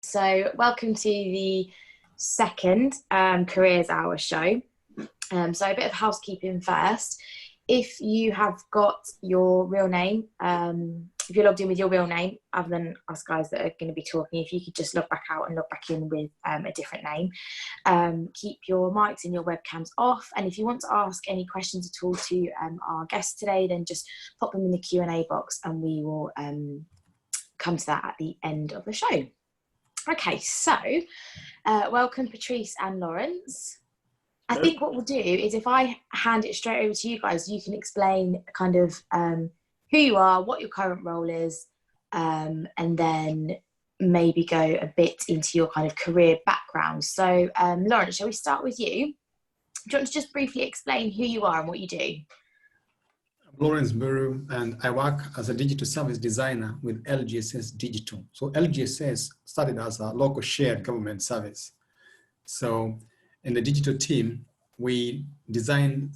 So welcome to the second Careers Hour show. So a bit of housekeeping first. If you have got your real name, if you're logged in with your real name, other than us guys that are going to be talking, if you could just log back out and log back in with a different name. Keep your mics and your webcams off. And if you want to ask any questions at all to our guests today, then just pop them in the Q&A box and we will come to that at the end of the show. Okay, so welcome Patrice and Lawrence. I think what we'll do is if I hand it straight over to you guys, you can explain kind of who you are, what your current role is, and then maybe go a bit into your kind of career background. So Lawrence, shall we start with you? Do you want to just briefly explain who you are and what you do? Lawrence Mburu, and I work as a digital service designer with LGSS Digital. So LGSS started as a local shared government service. So in the digital team, we design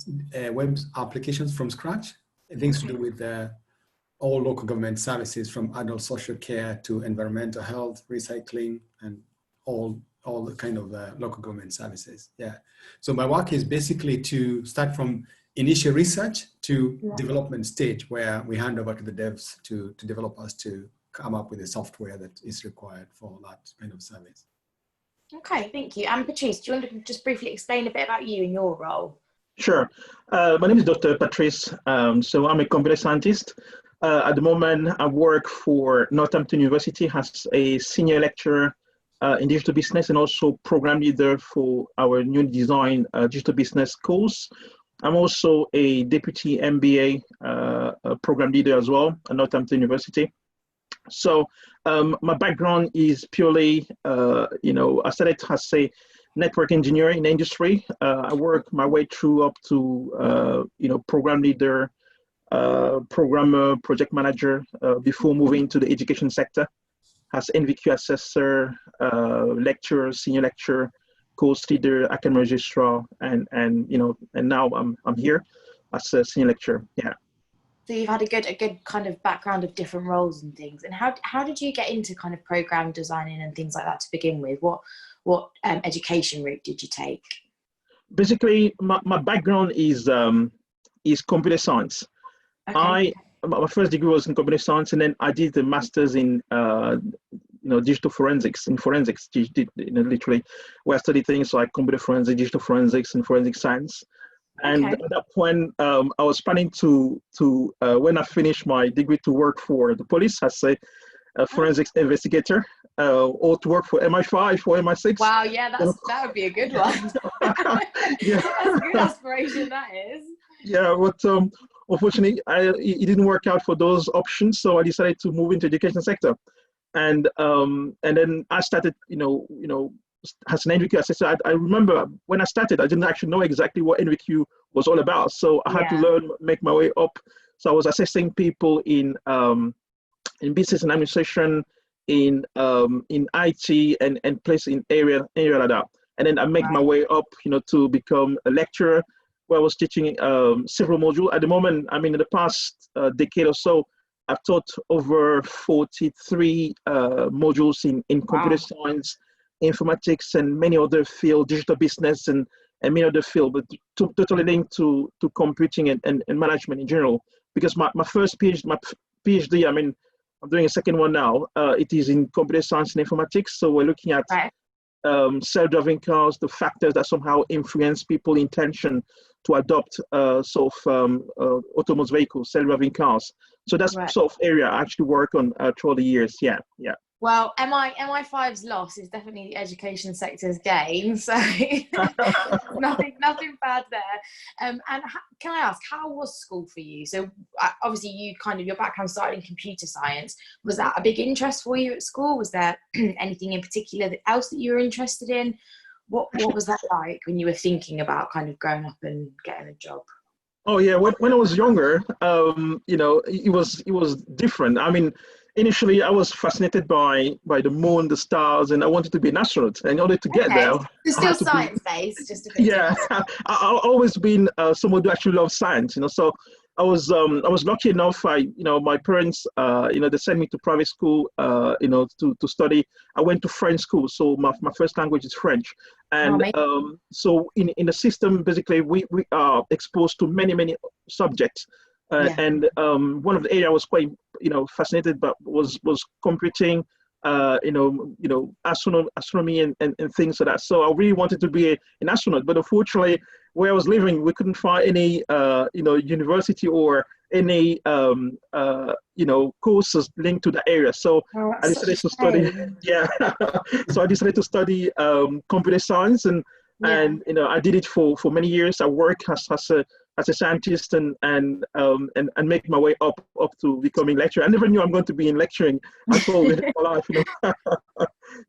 web applications from scratch, things to do with all local government services, from adult social care to environmental health, recycling, and all the kind of local government services. Yeah. So my work is basically to start from initial research to development stage, where we hand over to the devs to developers to come up with the software that is required for that kind of service. Okay, thank you. And Patrice, do you want to just briefly explain a bit about you and your role? Sure. My name is Dr. Patrice. So I'm a computer scientist. At the moment, I work for Northampton University as a senior lecturer in digital business and also program leader for our new design digital business course. I'm also a deputy MBA program leader as well at Northampton University. So my background is purely, I started as a network engineer in the industry. I worked my way through up to, program leader, programmer, project manager before moving to the education sector as NVQ assessor, lecturer, senior lecturer, course leader, academic registrar, and now I'm here as a senior lecturer. Yeah. So you've had a good kind of background of different roles and things. And how did you get into kind of program designing and things like that to begin with? What education route did you take? Basically, my background is computer science. Okay. My first degree was in computer science, and then I did the master's in digital forensics, literally, where I studied things like computer forensics, digital forensics, and forensic science. And at that point, I was planning to when I finished my degree, to work for the police as a forensics investigator, or to work for MI5 or MI6. Wow, yeah, that would be a good one. Yeah. That's a good aspiration, that is. Yeah, but unfortunately, it didn't work out for those options, so I decided to move into the education sector. And then I started, as an NVQ assessor. I remember when I started, I didn't actually know exactly what NVQ was all about. So I had to learn, make my way up. So I was assessing people in business and administration, in IT, and place in area like that. And then I make my way up, to become a lecturer, where I was teaching several modules. At the moment, in the past decade or so, I've taught over 43 modules in computer science, informatics, and many other fields, digital business, and many other fields, but totally linked to computing and management in general. Because my first PhD, I'm doing a second one now. It is in computer science and informatics. So we're looking at self-driving cars, the factors that somehow influence people's intention to adopt autonomous vehicles, self-driving cars. So that's the sort of area I actually work on throughout the years. Yeah. Well, MI5's loss is definitely the education sector's gain, so nothing bad there. And can I ask, how was school for you? So obviously your background started in computer science. Was that a big interest for you at school? Was there anything in particular else that you were interested in? What was that like when you were thinking about kind of growing up and getting a job? Oh yeah, when I was younger, it was different. Initially, I was fascinated by the moon, the stars, and I wanted to be an astronaut. And in order to get there, it's still science-based, just a bit. Yeah, I've always been someone who actually loves science. So I was lucky enough. My parents, they sent me to private school, to study. I went to French school, so my first language is French. And so in the system, basically, we are exposed to many subjects. And one of the areas I was quite, fascinated by was computing, astronomy and things like that. So I really wanted to be an astronaut, but unfortunately, where I was living, we couldn't find any, university or any, courses linked to the area. So I decided to study. Yeah. So I decided to study computer science, and I did it for many years. I worked as a scientist and make my way up to becoming lecturer. I never knew I'm going to be in lecturing at all in my life.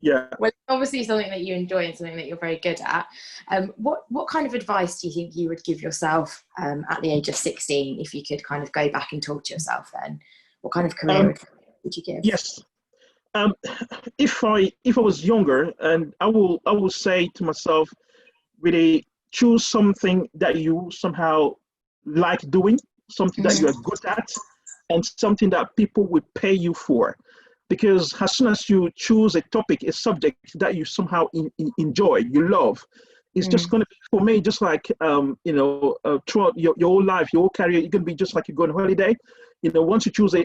Yeah. Well, obviously something that you enjoy and something that you're very good at. What kind of advice do you think you would give yourself at the age of 16 if you could kind of go back and talk to yourself then? What kind of career would you give? Yes. If I was younger, and I will say to myself, really choose something that you somehow like doing, something that you are good at, and something that people would pay you for. Because as soon as you choose a topic, a subject that you somehow enjoy, you love, it's just going to be, for me, just like, throughout your whole life, your whole career, you're going to be just like you go on holiday. Once you choose a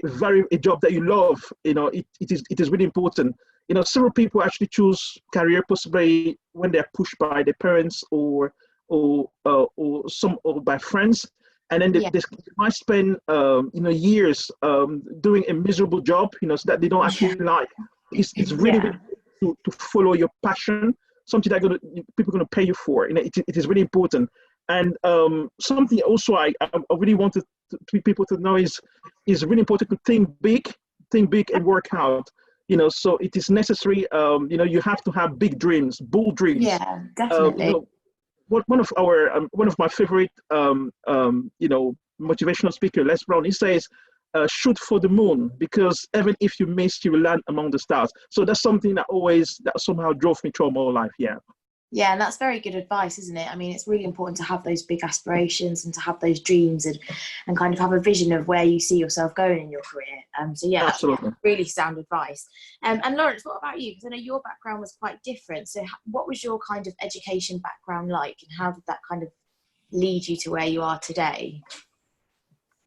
job that you love, it is really important. Several people actually choose career possibly when they're pushed by their parents or by friends, and then they might spend years doing a miserable job, so that they don't actually like. It's really, really to follow your passion, something that people are going to pay you for. It is really important. And something also I really wanted people to know is really important to think big and work out. So it is necessary. You have to have big dreams, bold dreams. Yeah, definitely. One of my favorite motivational speaker, Les Brown, he says, shoot for the moon, because even if you miss, you will land among the stars. So that's something that somehow drove me through my whole life. Yeah, and that's very good advice, isn't it? I mean, it's really important to have those big aspirations and to have those dreams and kind of have a vision of where you see yourself going in your career. Absolutely. That's really sound advice. And Lawrence, what about you? Because I know your background was quite different. So what was your kind of education background like, and how did that kind of lead you to where you are today?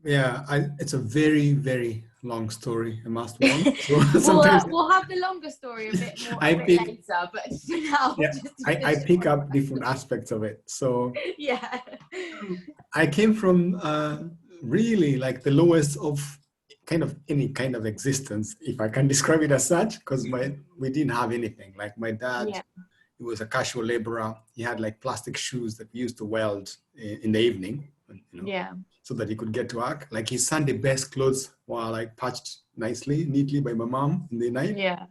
Yeah, it's a very, very long story, I must warn. So we'll have the longer story a bit later, but for now, I pick up different aspects of it. So yeah, I came from really like the lowest of any kind of existence, if I can describe it as such, because we didn't have anything. Like my dad, he was a casual laborer. He had like plastic shoes that we used to weld in the evening, so that he could get to work. Like his Sunday best clothes were like patched neatly by my mom in the night. Yeah.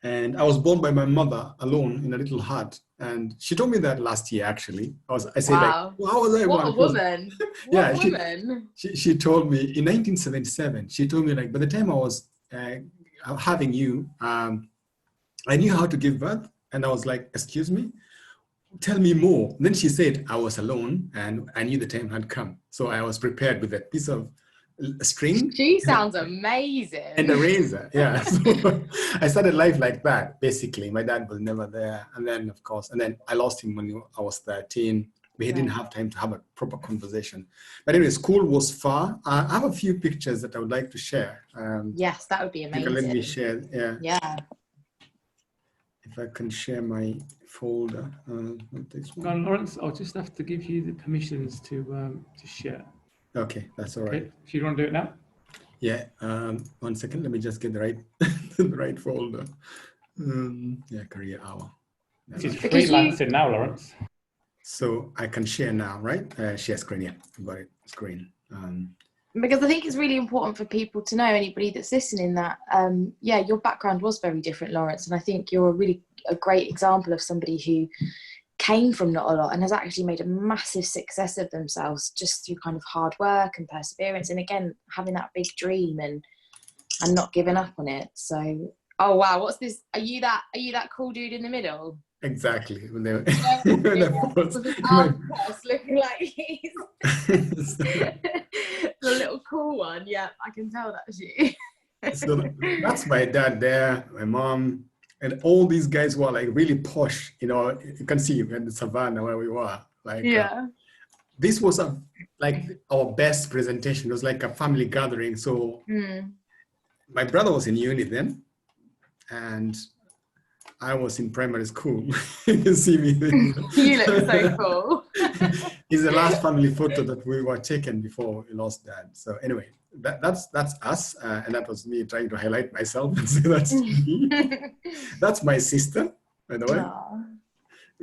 And I was born by my mother alone in a little hut. And she told me that last year, actually. I said, wow. Like, how was I born? What a woman. What a woman. She told me in 1977, she told me, like, by the time I was having you, I knew how to give birth. And I was like, excuse me? Tell me more. And then she said, I was alone and I knew the time had come. So I was prepared with a piece of string. She sounds amazing. And a razor, yeah. So I started life like that, basically. My dad was never there. And then, of course, I lost him when I was 13. We didn't have time to have a proper conversation. But anyway, school was far. I have a few pictures that I would like to share. Yes, that would be amazing. You can let me share, Yeah. If I can share my folder. Not this one. Lawrence, I'll just have to give you the permissions to share. Okay, that's all right. Okay. If you want to do it now. Yeah, 1 second. Let me just get the right the right folder. Career hour. It's freelancing now, Lawrence. So I can share now, right? Share screen. Yeah, got it. Screen. Because I think it's really important for people to know, anybody that's listening, that your background was very different, Lawrence, and I think you're a great example of somebody who came from not a lot and has actually made a massive success of themselves just through kind of hard work and perseverance, and again having that big dream and not giving up on it. So Oh wow, what's this? Are you that cool dude in the middle? Exactly. When they were, With his arms crossed, looking like he's the little cool one. Yeah, I can tell that's you. So that's my dad there, my mom, and all these guys were like really posh. You know, you can see in the savannah where we were. Like, Yeah. this was like our best presentation. It was like a family gathering. So my brother was in uni then, and I was in primary school. You can see me. You look so cool. It's the last family photo that we were taken before we lost dad. So anyway, that's us, and that was me trying to highlight myself and say that's me. That's my sister, by the way. Aww.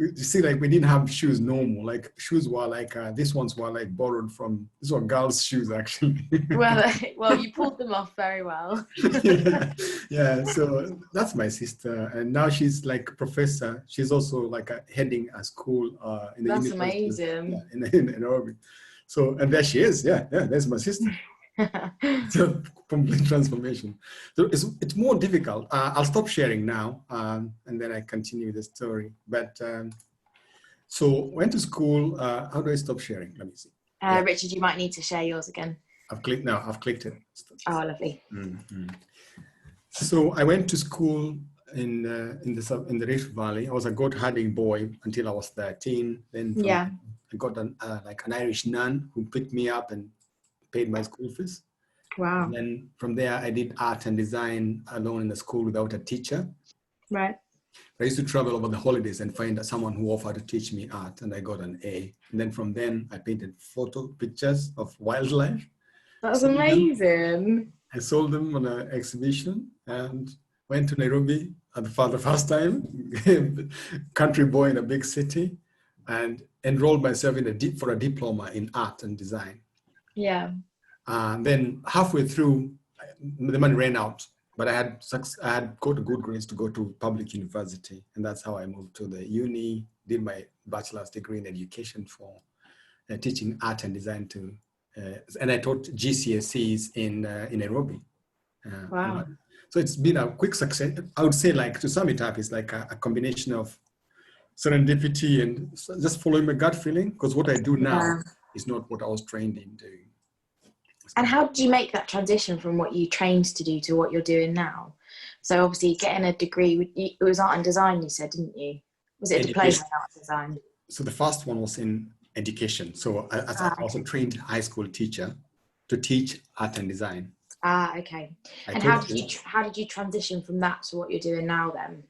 You see, like, we didn't have shoes normal. Like, shoes were like, these ones were like borrowed from, these were girls' shoes actually. Well, you pulled them off very well. Yeah, so that's my sister, and now she's like a professor. She's also like heading a school in the That's university. amazing. Yeah, in Nairobi. So, and there she is. Yeah, there's my sister. So, complete transformation. So it's more difficult. I'll stop sharing now, and then I continue the story. But so went to school. How do I stop sharing? Let me see. Yeah. Richard, you might need to share yours again. I've clicked now. I've clicked it. Oh, lovely. So I went to school in the Rift Valley. I was a goat herding boy until I was 13. Then I got like an Irish nun who picked me up and paid my school fees. Wow. And then from there, I did art and design alone in the school without a teacher. Right. I used to travel over the holidays and find someone who offered to teach me art, and I got an A. And then from then, I painted pictures of wildlife. That's amazing. I sold them on an exhibition and went to Nairobi for the first time, country boy in a big city, and enrolled myself for a diploma in art and design. Yeah. Then halfway through, the money ran out, but I had got good grades to go to public university, and that's how I moved to the uni, did my bachelor's degree in education for teaching art and design and I taught GCSEs in Nairobi. Wow. So it's been a quick success. I would say, like, to sum it up, it's like a combination of serendipity and just following my gut feeling, because what I do now is not what I was trained in doing. And how did you make that transition from what you trained to do to what you're doing now? So obviously getting a degree, it was art and design, you said, didn't you? Was it a diploma in art and design? So the first one was in education. So I was a trained high school teacher to teach art and design. Okay. And how did you transition from that to what you're doing now then?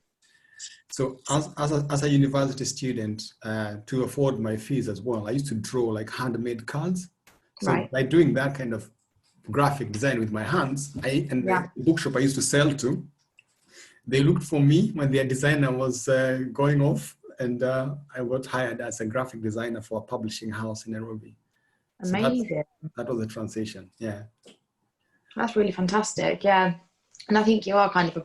So as a university student, to afford my fees as well, I used to draw like handmade cards. So by doing that kind of graphic design with my hands, the bookshop I used to sell to, they looked for me when their designer was going off, and I got hired as a graphic designer for a publishing house in Nairobi. Amazing. So that was the transition. Yeah. That's really fantastic. Yeah. And I think you are kind of,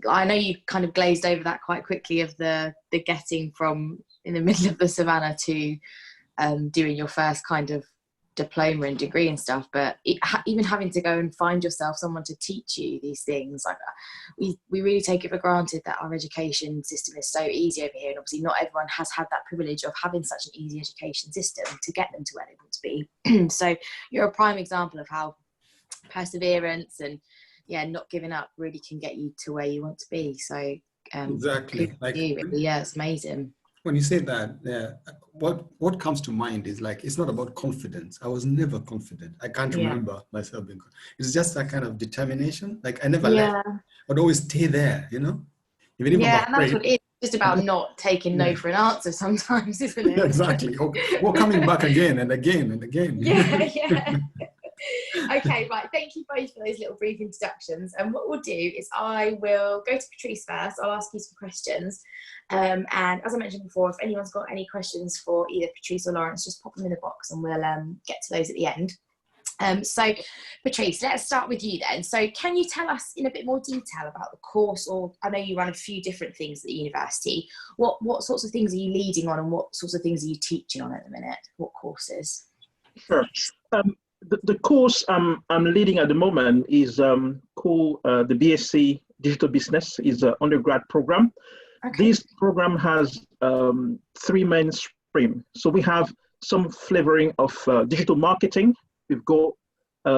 I know you kind of glazed over that quite quickly of the getting from in the middle of the savannah to doing your first kind of diploma and degree and stuff, but even having to go and find yourself someone to teach you these things, like we really take it for granted that our education system is so easy over here, and obviously not everyone has had that privilege of having such an easy education system to get them to where they want to be. So you're a prime example of how perseverance and not giving up really can get you to where you want to be. So exactly, like you, really. It's amazing. When you say that, what comes to mind is, like, it's not about confidence. I was never confident. I can't remember myself being confident. It's just that kind of determination. Like, I never left. I'd always stay there, Even if I'm afraid. And that's what it's just about, not taking no for an answer sometimes, isn't it? Yeah, exactly. Or coming back again and again and again. Yeah. Okay, right. Thank you both for those little brief introductions. And what we'll do is I will go to Patrice first. I'll ask you some questions. And as I mentioned before, if anyone's got any questions for either Patrice or Lawrence, just pop them in the box and we'll get to those at the end. So Patrice, let's start with you then. So can you tell us in a bit more detail about the course, or I know you run a few different things at the university. What sorts of things are you leading on, and what sorts of things are you teaching on at the minute? What courses? Sure. The course I'm leading at the moment is called the BSc Digital Business. Is an undergrad program. Okay. This program has 3 main streams. So we have some flavoring of digital marketing. We've got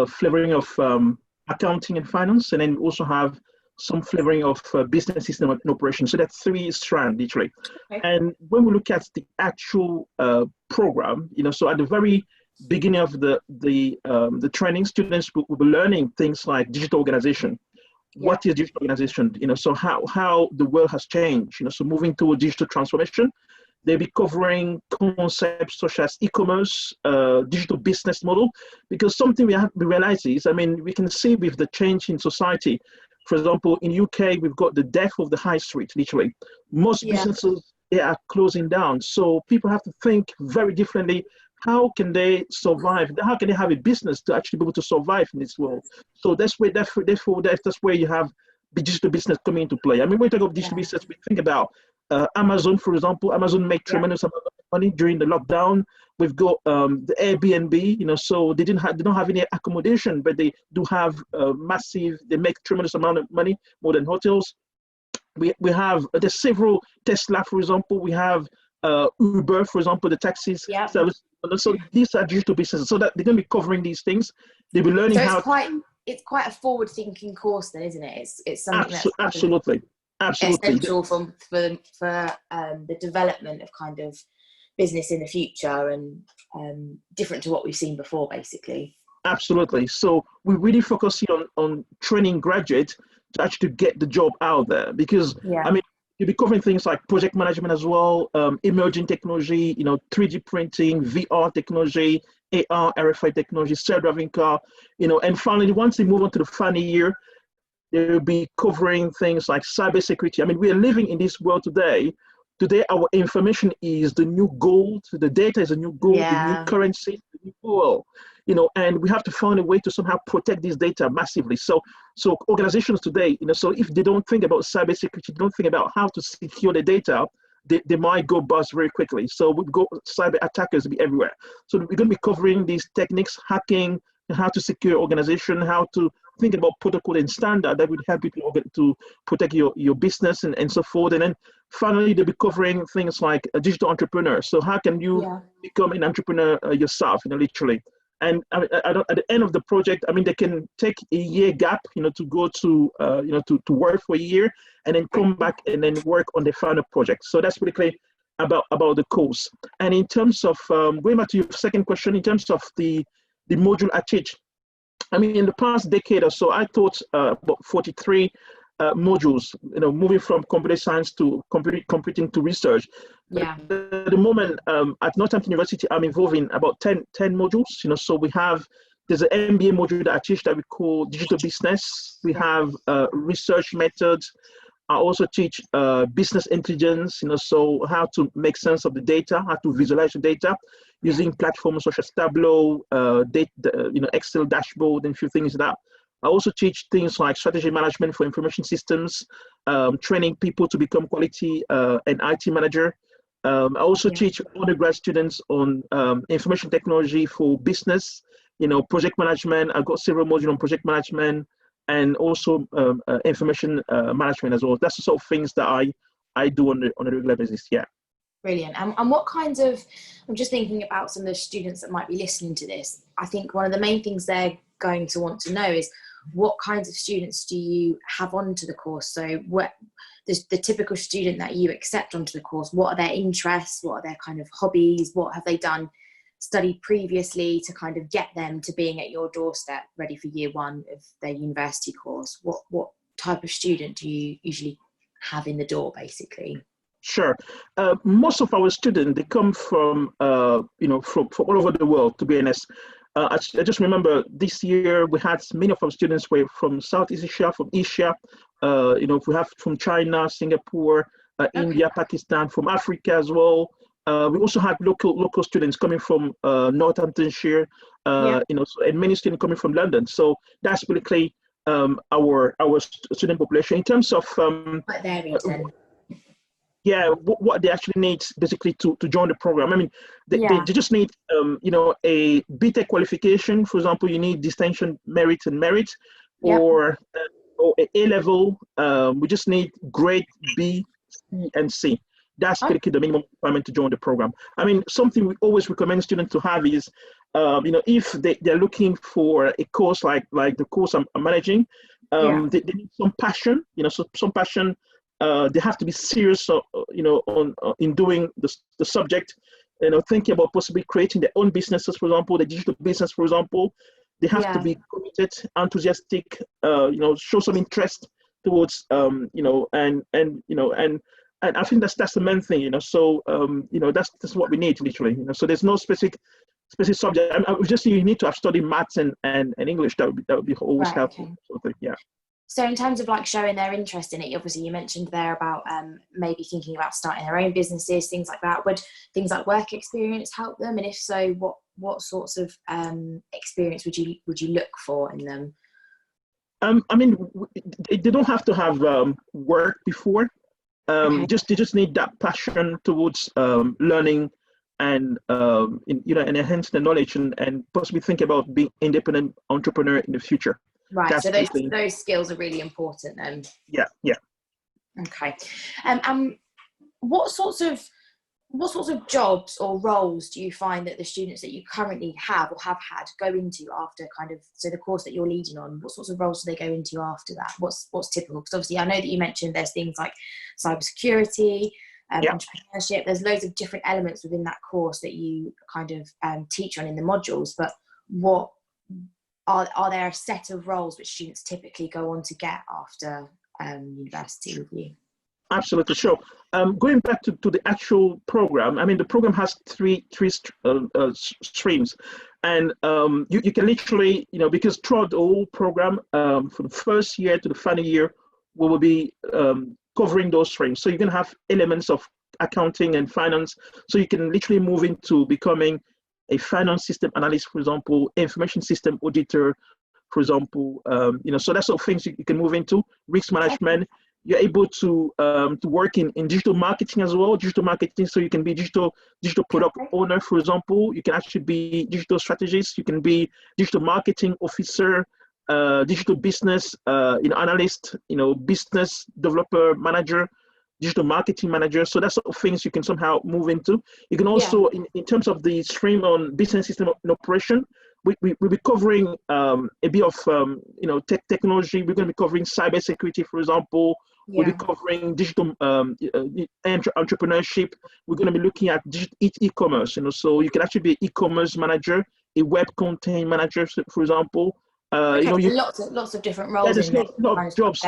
flavoring of accounting and finance, and then we also have some flavoring of business system and operation. So that's 3 strands, literally. Okay. And when we look at the actual program, so at the very beginning of the training, students will be learning things like digital organization. Yeah. What is digital organization? So how the world has changed. So moving to a digital transformation, they'll be covering concepts such as e-commerce, digital business model, because something we realize is, we can see with the change in society. For example, in UK, we've got the death of the high street, literally. Most businesses, they are closing down. So people have to think very differently. How can they survive? How can they have a business to actually be able to survive in this world? So that's where you have the digital business coming into play. When we talk about digital business, we think about Amazon, for example. Amazon made tremendous amount of money during the lockdown. We've got the Airbnb, so they don't have any accommodation, but they do have they make tremendous amount of money, more than hotels. We have there's several. Tesla, for example. We have Uber, for example, the taxis service. So these are digital businesses. So that they're going to be covering these things. They'll be learning it's quite a forward-thinking course, then, isn't it? It's something that's absolutely essential for the development of kind of business in the future, and different to what we've seen before, basically. Absolutely. So we're really focusing on training graduates to actually get the job out there, because you'll be covering things like project management as well, emerging technology, 3D printing, VR technology, AR, RFID technology, self-driving car, and finally, once they move on to the final year, they'll be covering things like cybersecurity. We are living in this world today. Today, our information is the new gold. The data is the new gold, the new currency, the new oil. And we have to find a way to somehow protect this data massively. So organizations today, so if they don't think about cybersecurity, they don't think about how to secure the data, they might go bust very quickly. So we've got cyber attackers be everywhere. So we're going to be covering these techniques, hacking, how to secure organization, how to think about protocol and standard that would help you to protect your business and so forth. And then finally, they'll be covering things like a digital entrepreneur. So how can you become an entrepreneur yourself, literally. And at the end of the project, they can take a year gap, to go to work for a year, and then come back and then work on the final project. So that's basically about the course. And in terms of going back to your second question, in terms of the module I teach, in the past decade or so, I taught about 43 modules, moving from computer science to computing to research. At the moment, at Northampton University, I'm involved in about 10 modules. So there's an MBA module that I teach that we call digital business. We have research methods. I also teach business intelligence, so how to make sense of the data, how to visualize the data using platforms such as Tableau, Excel dashboard, and a few things like that. I also teach things like strategy management for information systems, training people to become quality and IT manager. I also teach undergrad students on information technology for business, project management. I've got several modules on project management and also information management as well. That's the sort of things that I do on a regular basis. Yeah. Brilliant. And what kinds of, I'm just thinking about some of the students that might be listening to this. I think one of the main things they're going to want to know is, what kinds of students do you have onto the course? So the typical student that you accept onto the course, what are their interests? What are their kind of hobbies? What have they studied previously to kind of get them to being at your doorstep, ready for year one of their university course? What type of student do you usually have in the door, basically? Sure. Most of our students, they come from from all over the world, to be honest. I just remember this year we had many of our students were from Southeast Asia, from Asia. We have from China, Singapore, India, Pakistan, from Africa as well. We also had local students coming from Northamptonshire, and many students coming from London. So that's basically our student population. In terms of what they actually need basically to join the program. They just need a BTEC qualification. For example, you need distinction, merit, or or A level. We just need grade B, C, and C. That's basically the minimum requirement to join the program. I mean, something we always recommend students to have is, if they're looking for a course like the course I'm managing, they need some passion, so some passion. They have to be serious, in doing the subject, thinking about possibly creating their own businesses, for example, the digital business, for example. They have to be committed, enthusiastic, show some interest towards, and I think that's the main thing, So that's what we need literally. So there's no specific subject. You need to have studied maths and English. That would be always helpful. Okay. Sort of thing, yeah. So in terms of like showing their interest in it, obviously you mentioned there about maybe thinking about starting their own businesses, things like that. Would things like work experience help them? And if so, what sorts of experience would you look for in them? They don't have to have work before. They just need that passion towards learning and and enhance their knowledge and possibly think about being independent entrepreneur in the future. Right. That's so those skills are really important then. Yeah. Okay. What sorts of jobs or roles do you find that the students that you currently have or have had go into after so the course that you're leading on, what sorts of roles do they go into after that? What's typical? Because obviously I know that you mentioned there's things like cybersecurity, entrepreneurship, there's loads of different elements within that course that you teach on in the modules, but what are there a set of roles which students typically go on to get after university with you? Absolutely, sure. Going back to the actual program, the program has three streams, and you can literally, because throughout the whole program, from the first year to the final year, we will be covering those streams. So you can have elements of accounting and finance, so you can literally move into becoming a finance system analyst, for example, information system auditor, for example, so that's sort of things you can move into. Risk management. You're able to work in digital marketing as well. Digital marketing, so you can be digital product owner, for example. You can actually be digital strategist. You can be digital marketing officer, digital business analyst, business developer manager, digital marketing manager. So that's sort of things you can somehow move into. You can also, in terms of the stream on business system and operation, we'll be covering a bit of technology. We're going to be covering cybersecurity, for example. We'll be covering digital entrepreneurship. We're going to be looking at e-commerce. So you can actually be an e-commerce manager, a web content manager, for example. Lots of different roles. There's a lot of jobs,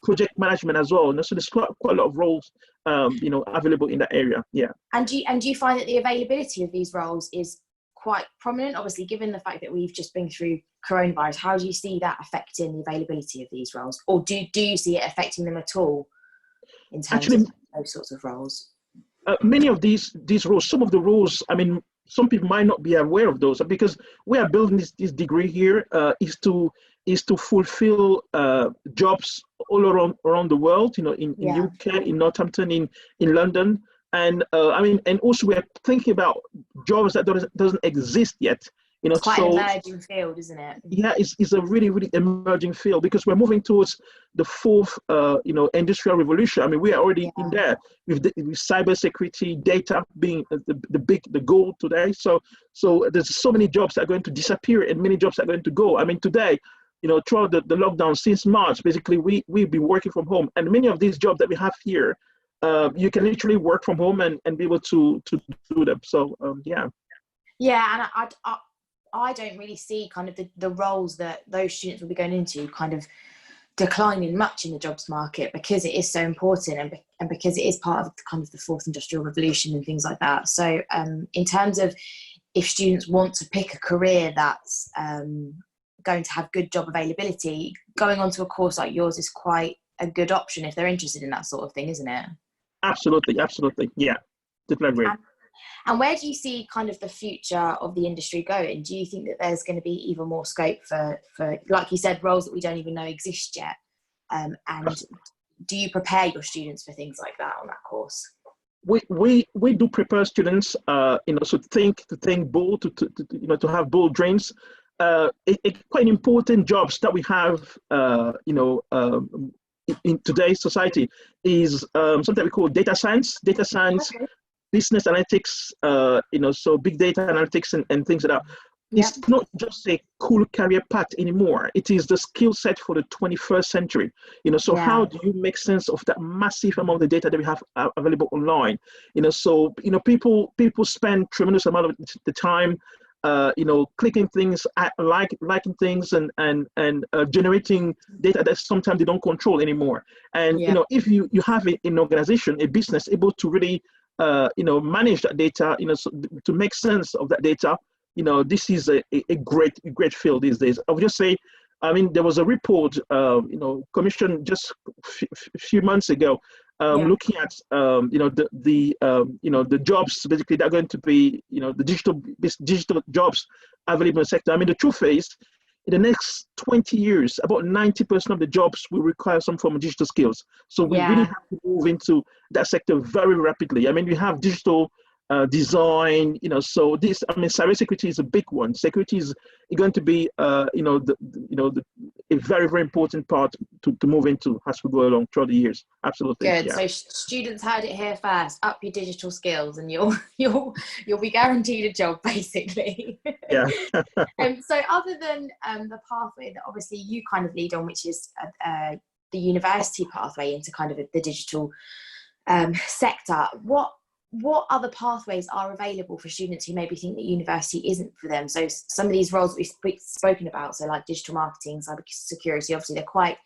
project management as well. So there's quite a lot of roles, available in that area. Yeah. And do you find that the availability of these roles is quite prominent? Obviously, given the fact that we've just been through coronavirus, how do you see that affecting the availability of these roles, or do you see it affecting them at all in terms of those sorts of roles? Many of these roles, some of the roles, some people might not be aware of those, because we are building this degree here is to fulfill jobs all around the world, in UK, in Northampton, in London. And and also we're thinking about jobs that doesn't exist yet. It's quite an emerging field, isn't it? Yeah, it's a really, really emerging field, because we're moving towards the fourth, industrial revolution. We are already in there with cybersecurity, data being the goal today. So there's so many jobs that are going to disappear and many jobs that are going to go. Today, throughout the lockdown since March, basically we've been working from home, and many of these jobs that we have here, you can literally work from home and be able to do them. So and I don't really see the roles that those students will be going into declining much in the jobs market, because it is so important and because it is part of the fourth industrial revolution and things like that. So in terms of if students want to pick a career that's going to have good job availability, going onto a course like yours is quite a good option if they're interested in that sort of thing, isn't it? Absolutely. Yeah, definitely agree. And where do you see the future of the industry going? Do you think that there's going to be even more scope for like you said, roles that we don't even know exist yet? And do you prepare your students for things like that on that course? We do prepare students, to think bold, to have bold dreams. quite important jobs that we have, in today's society is something we call data science, Okay. business analytics, so big data analytics and things like that. Yeah. It's not just a cool career path anymore. It is the skill set for the 21st century. So Yeah. how do you make sense of that massive amount of data that we have available online? So people spend tremendous amount of the time, clicking things, liking things, and generating data that sometimes they don't control anymore. And Yeah. if you have an organization, a business able to really manage that data, so to make sense of that data, this is a great field these days. I would just say, there was a report, commissioned just a few months ago, looking at, the jobs basically that are going to be, the digital jobs available in the sector. The truth is, in the next 20 years, about 90% of the jobs will require some form of digital skills. So we really have to move into that sector very rapidly. We have digital design, so this, cybersecurity is a big one. Security is going to be, a very, very important part to move into as we go along throughout the years. Absolutely. Good. Yeah. So students heard it here first. Up your digital skills, and you'll be guaranteed a job, basically. Yeah. So other than the pathway that obviously you kind of lead on, which is the university pathway into kind of the digital sector, what other pathways are available for students who maybe think that university isn't for them? So some of these roles that we've spoken about, so like digital marketing, cyber security, obviously they're quite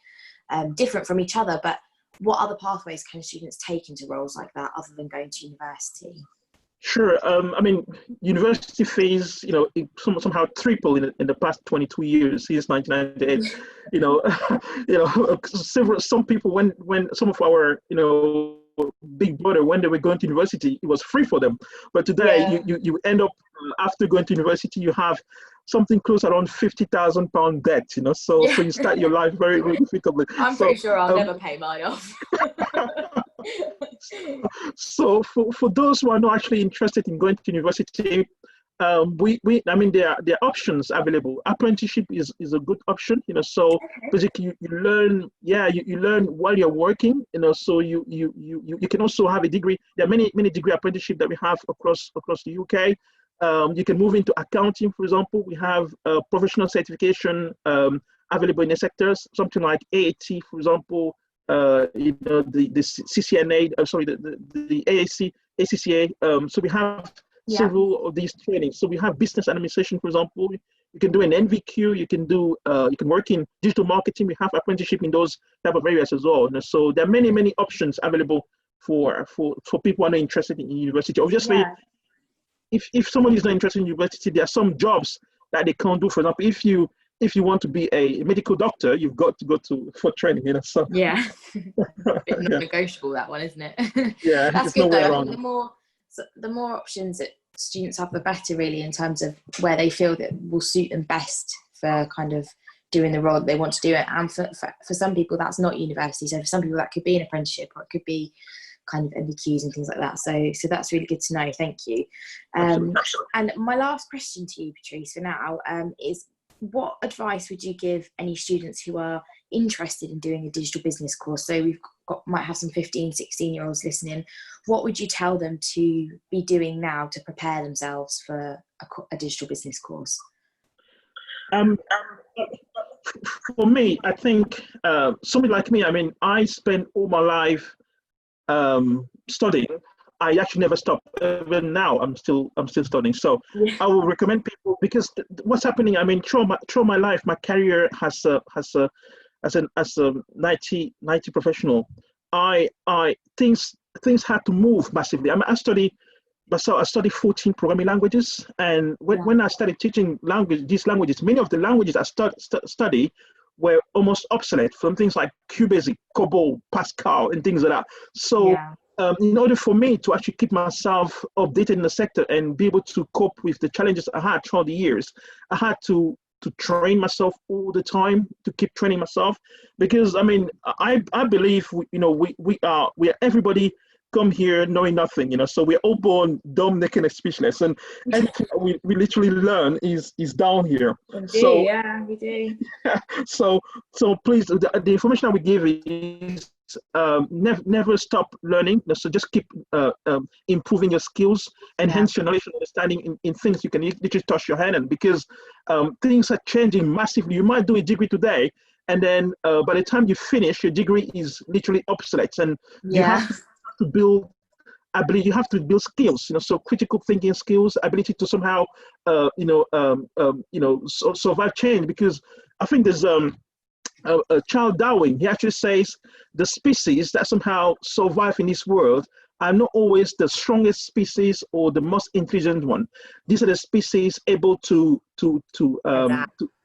different from each other, but what other pathways can students take into roles like that other than going to university? Sure. University fees, it somehow tripled in the past 22 years since 1998. Some people, when some of our, big brother, when they were going to university, it was free for them. But today, you end up, after going to university, you have something close around £50,000 debt. So you start your life very, very difficultly. I'm pretty sure I'll never pay mine off. So for those who are not actually interested in going to university, there are options available. Apprenticeship is a good option, so basically you learn while you're working, so you can also have a degree. There are many degree apprenticeship that we have across the UK. You can move into accounting, for example. We have professional certification available in the sectors, something like AAT, for example. The CCNA, the AAC, ACCA. So we have several of these trainings. So we have business administration, for example. You can do an NVQ. You can work in digital marketing. We have apprenticeship in those type of areas as well. And so there are many options available for people who are not interested in university. Obviously, if someone is not interested in university, there are some jobs that they can't do. For example, if you want to be a medical doctor, you've got to go for training. So Bit non-negotiable, that one, isn't it? Yeah, That's good though. I think the more options that students have, the better, really, in terms of where they feel that will suit them best for kind of doing the role that they want to do it. And for some people, that's not university. So for some people, that could be an apprenticeship, or it could be kind of MBQs and things like that. So that's really good to know. Thank you. And my last question to you, Patrice, for now, is what advice would you give any students who are interested in doing a digital business course? So might have some 15, 16-year-olds listening. What would you tell them to be doing now to prepare themselves for a digital business course? For me, I think somebody like me, I spent all my life studying. I actually never stopped. Even now, I'm still studying. So I will recommend people, because what's happening, through my life, my career as a 90 professional, things had to move massively. I studied 14 programming languages, and when I started teaching these languages, many of the languages I study were almost obsolete, from things like QBasic, COBOL, Pascal, and things like that. So in order for me to actually keep myself updated in the sector and be able to cope with the challenges I had throughout the years, I had to train myself all the time, to keep training myself, because I believe we are everybody come here knowing nothing, you know. So we're all born dumb, naked, and speechless, and anything that we literally learn is down here. So yeah, we do. so please, the information that we give is never stop learning. So just keep improving your skills, enhance your knowledge and understanding in things you can literally touch your hand in, because things are changing massively. You might do a degree today, and then by the time you finish, your degree is literally obsolete, and you have to build ability. You have to build skills, you know, so critical thinking skills, ability to somehow, survive change. Because I think there's Charles Darwin. He actually says the species that somehow survive in this world are not always the strongest species or the most intelligent one. These are the species able to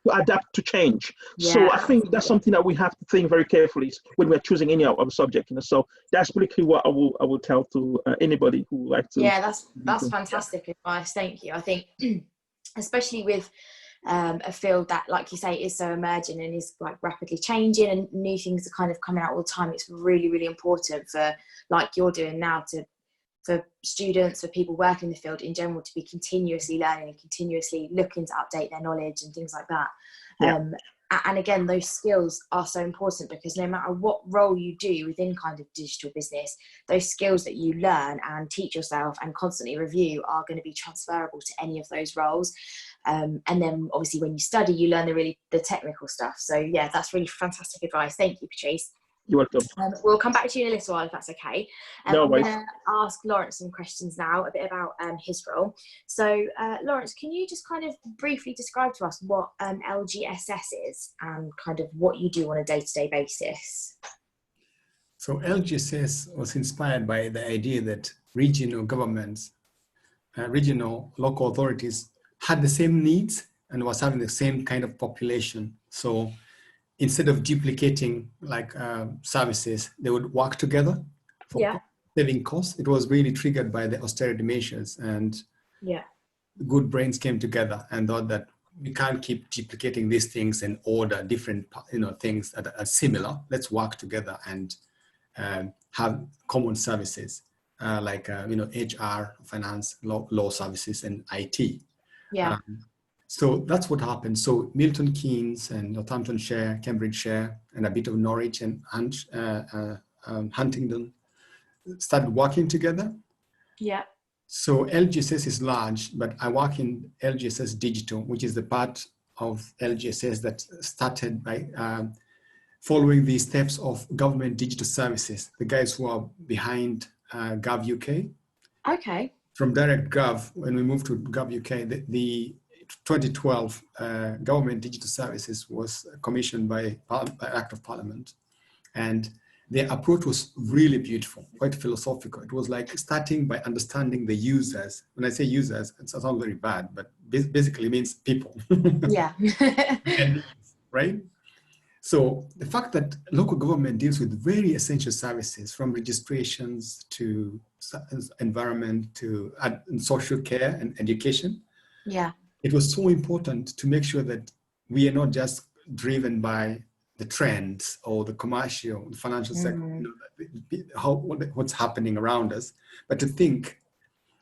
adapt to change. So I think that's something that we have to think very carefully when we're choosing any of subject. You know, so that's basically what I will tell to anybody who would like to. Yeah, that's fantastic advice. Thank you. I think, especially with a field that, like you say, is so emerging and is like rapidly changing, and new things are kind of coming out all the time. It's really, really important for, like you're doing now, for students, for people working in the field in general, to be continuously learning and continuously looking to update their knowledge and things like that. And again, those skills are so important, because no matter what role you do within kind of digital business, those skills that you learn and teach yourself and constantly review are going to be transferable to any of those roles. And then obviously when you study, you learn the technical stuff. So yeah, that's really fantastic advice. Thank you, Patrice. You're welcome. We'll come back to you in a little while, if that's okay. No I'm worries. going to ask Lawrence some questions now, a bit about his role. So Lawrence, can you just kind of briefly describe to us what LGSS is and kind of what you do on a day-to-day basis? So LGSS was inspired by the idea that regional governments, regional local authorities had the same needs and was having the same kind of population. So instead of duplicating like services, they would work together for saving costs. It was really triggered by the austerity measures, and good brains came together and thought that we can't keep duplicating these things and order different, things that are similar. Let's work together and have common services like HR, finance, law services, and IT. So that's what happened. So Milton Keynes and Northampton share, Cambridge share, and a bit of Norwich and Huntingdon started working together. So LGSS is large, but I work in LGSS Digital, which is the part of LGSS that started by following the steps of government digital services, the guys who are behind Gov UK. Okay. From Direct Gov, when we moved to Gov UK, the 2012 government digital services was commissioned by Act of Parliament, and their approach was really beautiful, quite philosophical. It was like starting by understanding the users. When I say users, it sounds very bad, but basically means people. And, right? So the fact that local government deals with very essential services, from registrations to environment to social care and education. It was so important to make sure that we are not just driven by the trends or the commercial, the financial sector, what's happening around us, but to think,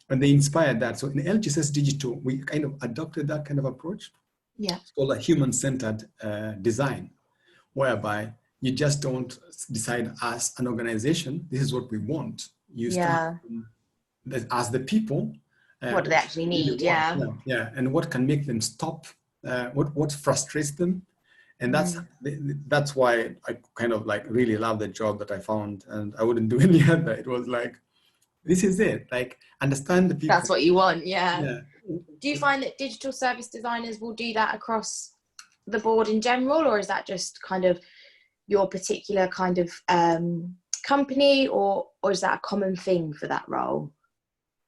and they inspired that. So in LGSS Digital, we kind of adopted that kind of approach. It's called a human-centered design, whereby you just don't decide as an organization, this is what we want. You start as the people. What do they actually need? And what can make them stop? What frustrates them? And that's why I kind of like really love the job that I found, and I wouldn't do any other. It was like, this is it. Like, understand the people. That's what you want. Do you find that digital service designers will do that across the board in general, or is that just kind of your particular kind of company, or is that a common thing for that role?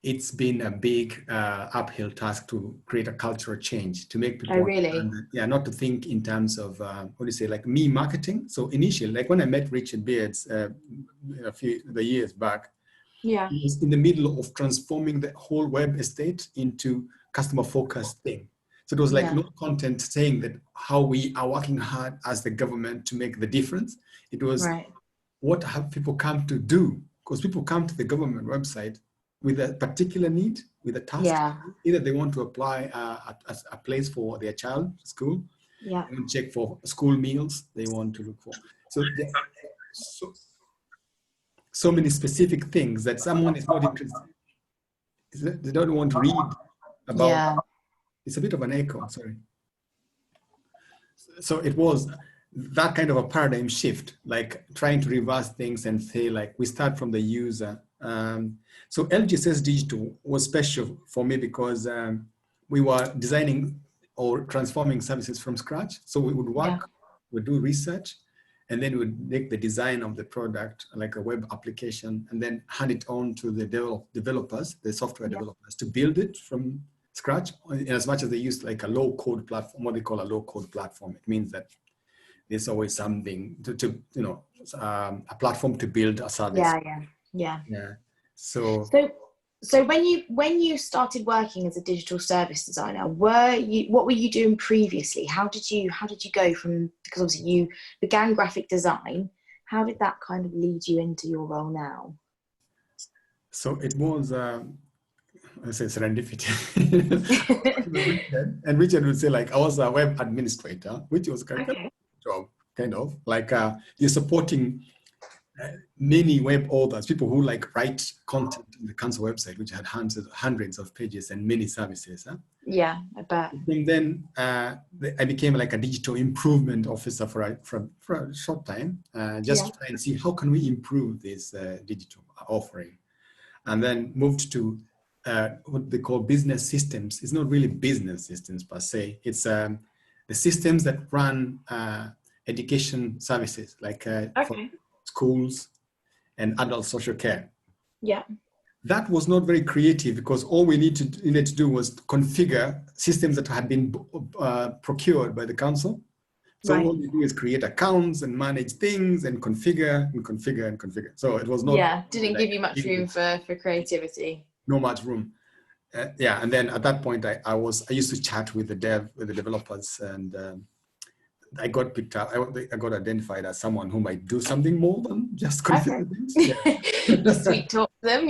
It's been a big uphill task to create a cultural change, to make people not to think in terms of like me marketing. So initially, like when I met Richard Beards the years back, he was in the middle of transforming the whole web estate into customer focused thing. So it was like no content saying that how we are working hard as the government to make the difference. It was what have people come to do because people come to the government website with a particular need, with a task. Yeah. Either they want to apply a place for their child, school. Yeah. They want to check for school meals. They want to look for. So many specific things that someone is not interested. They don't want to read about. Yeah. It's a bit of an echo, sorry. So it was that kind of a paradigm shift, like trying to reverse things and say, like, we start from the user. So LGSS Digital was special for me because we were designing or transforming services from scratch. So we would work, we'd do research, and then we'd make the design of the product, like a web application, and then hand it on to the developers, the software developers, to build it from scratch, in as much as they use like a low code platform, what they call a low code platform. It means that there's always something to a platform to build a service. Yeah. So when you started working as a digital service designer, what were you doing previously? How did you go from, because obviously you began graphic design, how did that kind of lead you into your role now? So it was I say serendipity. And Richard would say, like, I was a web administrator, which was kind of job, kind of like you're supporting many web authors, people who like write content on the council website, which had hundreds of pages and many services. Yeah, I bet. And then I became like a digital improvement officer for a short time, just to try and see how can we improve this digital offering. And then moved to what they call business systems. It's not really business systems per se. It's the systems that run education services, like for schools and adult social care. Yeah. That was not very creative because all we needed to do was configure systems that had been procured by the council. So all you do is create accounts and manage things and configure and configure and configure. So it was not. Yeah, didn't give you much room for creativity. No much room. And then at that point, I used to chat with the developers, and I got picked up. I got identified as someone who might do something more than just configure things. Yeah. Sweet talk to them,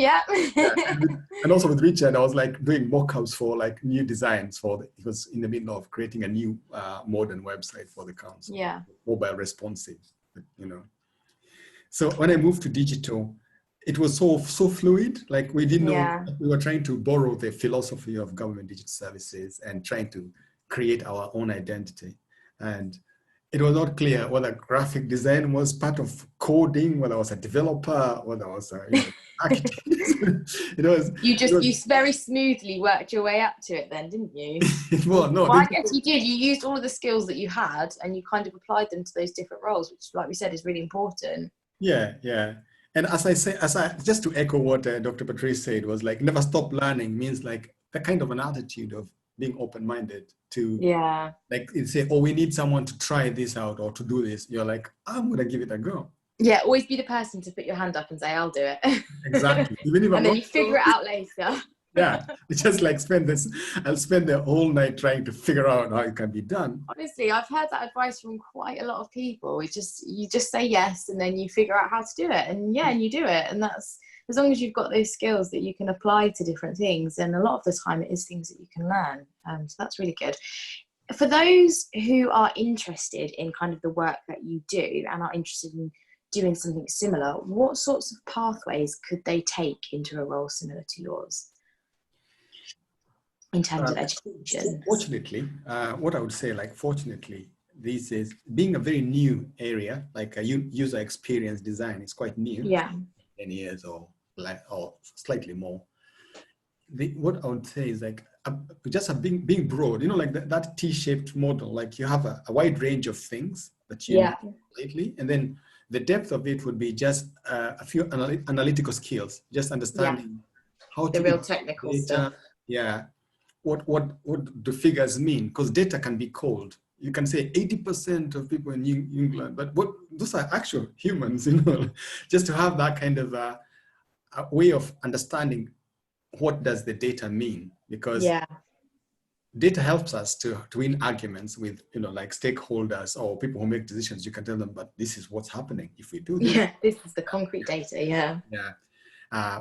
And also with Richard, I was like doing mock-ups for like new designs he was in the middle of creating a new modern website for the council. Yeah. Mobile responsive, So when I moved to digital, it was so fluid. Like we didn't know, we were trying to borrow the philosophy of government digital services and trying to create our own identity. And it was not clear whether graphic design was part of coding, whether I was a developer, whether I was an architect. You very smoothly worked your way up to it then, didn't you? I guess you did. You used all of the skills that you had and you kind of applied them to those different roles, which, like we said, is really important. Yeah. And just to echo what Dr. Patrice said, was like, never stop learning means like the kind of an attitude of being open-minded to, like, say, oh, we need someone to try this out or to do this. You're like, I'm going to give it a go. Yeah, always be the person to put your hand up and say, I'll do it. Exactly. Even if and then you figure it out later. Yeah, it's just like I'll spend the whole night trying to figure out how it can be done. Honestly, I've heard that advice from quite a lot of people. You just say yes and then you figure out how to do it. And and you do it. And that's, as long as you've got those skills that you can apply to different things. And a lot of the time it is things that you can learn. So that's really good. For those who are interested in kind of the work that you do and are interested in doing something similar, what sorts of pathways could they take into a role similar to yours in terms of education? Fortunately, what I would say, fortunately, this is being a very new area, like a user experience design is quite new. 10 years or slightly more. What I would say is just being broad, like that T-shaped model, like you have a wide range of things that you know lately, and then the depth of it would be just a few analytical skills, just understanding how to real technical stuff. Yeah, what do figures mean? Because data can be cold. You can say 80% of people in England, but those are actual humans, just to have that kind of a way of understanding what does the data mean, because data helps us to win arguments with, like stakeholders or people who make decisions. You can tell them, but this is what's happening if we do this. Yeah, this is the concrete data, Yeah.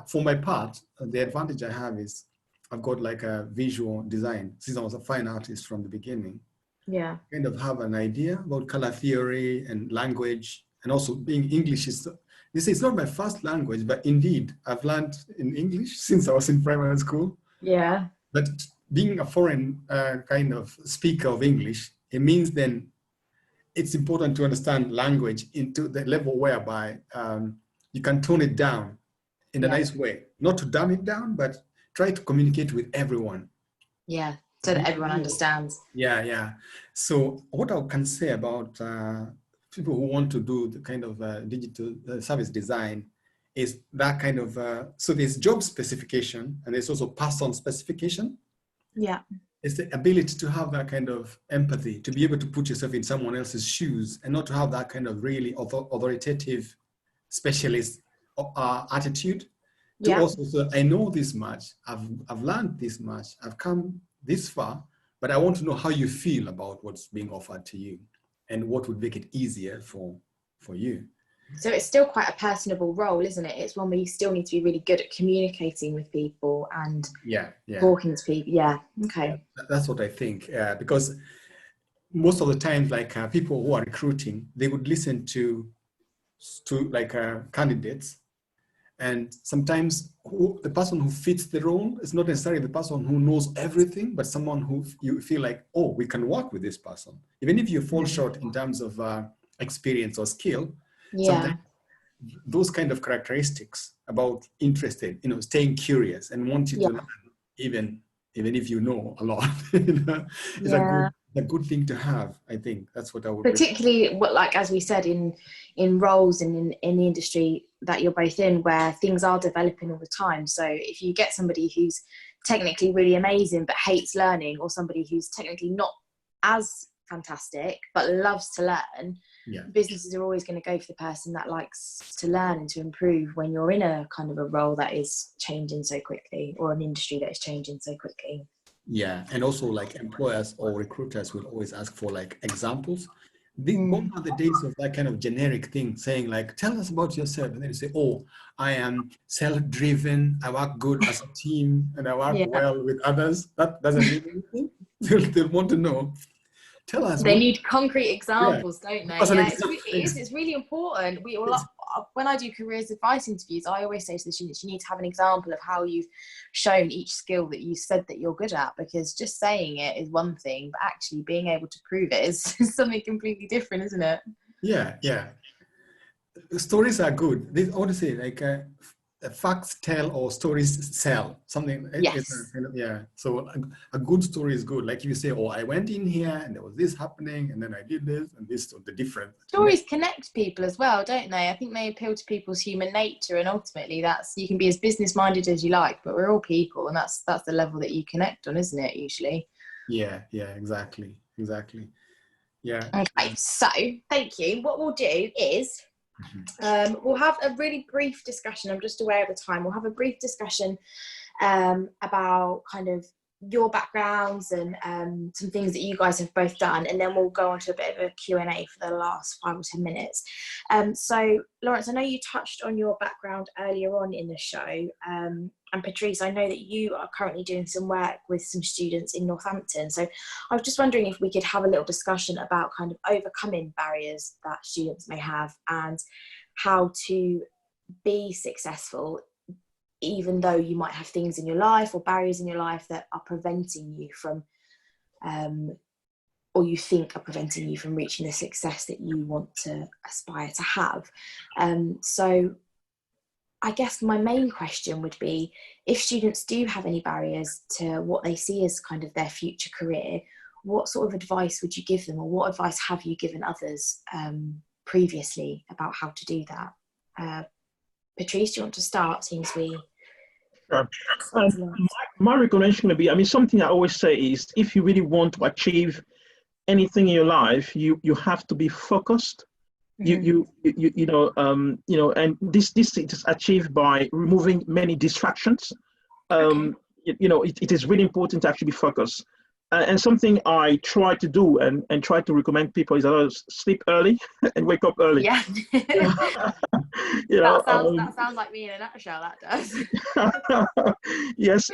For my part, the advantage I have is I've got like a visual design. Since I was a fine artist from the beginning, Yeah. kind of have an idea about color theory and language, and also being English is, this is not my first language, but indeed I've learned in English since I was in primary school. Yeah. But being a foreign kind of speaker of English, it means then it's important to understand language into the level whereby you can tone it down in a nice way, not to dumb it down, but try to communicate with everyone. Yeah, so that everyone understands. Yeah, yeah. So what I can say about people who want to do the kind of digital service design is that kind of, so there's job specification and there's also person specification. Yeah. It's the ability to have that kind of empathy, to be able to put yourself in someone else's shoes and not to have that kind of really authoritative specialist attitude. To also, so I know this much, I've learned this much, I've come this far, but I want to know how you feel about what's being offered to you and what would make it easier for you. So it's still quite a personable role, isn't it? It's one where you still need to be really good at communicating with people and talking to people. Yeah, okay. Yeah, that's what I think, because most of the times, like people who are recruiting, they would listen to like candidates. And sometimes the person who fits the role is not necessarily the person who knows everything, but someone who you feel like, oh, we can work with this person. Even if you fall short in terms of experience or skill, sometimes those kind of characteristics about interested, staying curious and wanting to learn, even if you know a lot, is a good thing to have. I think that's what I would particularly like as we said in roles and in the industry that you're both in, where things are developing all the time. So if you get somebody who's technically really amazing but hates learning, or somebody who's technically not as fantastic but loves to learn, businesses are always going to go for the person that likes to learn and to improve when you're in a kind of a role that is changing so quickly, or an industry that is changing so quickly. Yeah, and also like employers or recruiters will always ask for like examples. Gone are the days of that kind of generic thing, saying like, tell us about yourself. And then you say, oh, I am self-driven, I work good as a team, and I work well with others. That doesn't mean anything. They want to know. Tell us. They need concrete examples, don't they? Yeah, it's really important. We all, when I do careers advice interviews, I always say to the students, you need to have an example of how you've shown each skill that you said that you're good at, because just saying it is one thing, but actually being able to prove it is something completely different, isn't it? Yeah, yeah. Stories are good. They ought to say like facts tell or stories sell, something. Yes. So a good story is good. Like you say, oh, I went in here and there was this happening and then I did this and this, the difference. Stories connect people as well, don't they? I think they appeal to people's human nature, and ultimately you can be as business minded as you like, but we're all people, and that's the level that you connect on, isn't it, usually? Yeah, exactly. Yeah. Okay, so thank you. What we'll do is we'll have a really brief discussion. I'm just aware of the time. We'll have a brief discussion about kind of your backgrounds and some things that you guys have both done, and then we'll go on to a bit of a Q&A for the last 5 or 10 minutes. So Lawrence, I know you touched on your background earlier on in the show, and Patrice, I know that you are currently doing some work with some students in Northampton. So I was just wondering if we could have a little discussion about kind of overcoming barriers that students may have and how to be successful, even though you might have things in your life or barriers in your life that are preventing you from, or you think are preventing you from reaching the success that you want to aspire to have. So I guess my main question would be, if students do have any barriers to what they see as kind of their future career, what sort of advice would you give them, or what advice have you given others previously about how to do that? Patrice, do you want to start? Seems we. Sure. My recommendation would be, something I always say is, if you really want to achieve anything in your life, you have to be focused. And this is achieved by removing many distractions. It is really important to actually be focused. And something I try to do and try to recommend people is sleep early and wake up early. Yeah. You know, that sounds like me in a nutshell, that does. Yes.